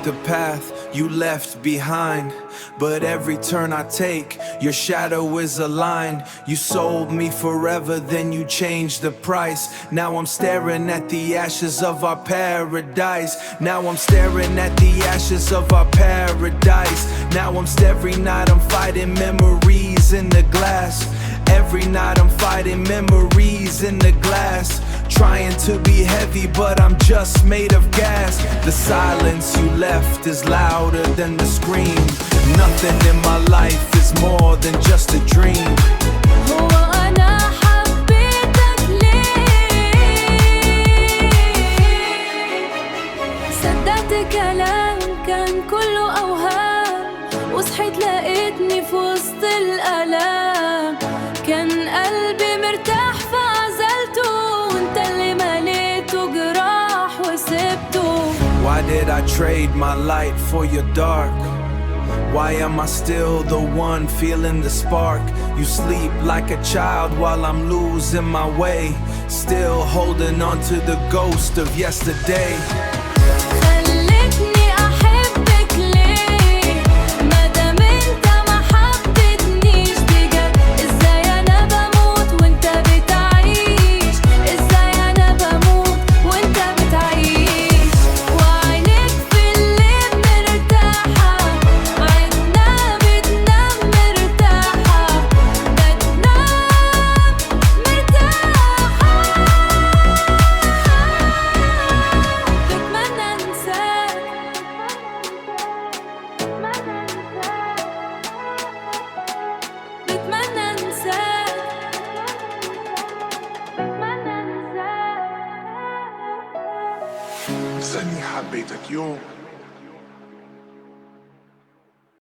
the path you left behind, but every turn I take, your shadow is aligned. You sold me forever, then you changed the price. Now I'm staring at the ashes of our paradise. Now I'm staring at the ashes of our paradise. Now every night I'm fighting memories in the glass. Every night I'm fighting memories in the glass. Trying to be heavy, but I'm just made of gas. The silence you left is louder than the scream. Nothing in my life is more than just a dream. هو أنا حبيتك ليه؟ صدقت كلام كان كله أوهام، وصحيت لقيتني في وسط الآلام. كان قلبي مرتاح فعزلته، وانت اللي مليته جراح وسبته. Why did I trade my light for your dark? Why am I still the one feeling the spark? You sleep like a child while I'm losing my way, still holding on to the ghost of yesterday. خلتني أحبك ليه؟ مادام انت ما حبيتنيش بجد. ازاي أنا بموت وانت بتعيش؟ ازاي أنا بموت وانت بتعيش؟ وعينيك في الليل مرتاحة، عيننا بتنام مرتاحة، بتنام مرتاحة. بتمنى انساك، بتمنى انساك، بتمنى انساك. استني حبيتك يوم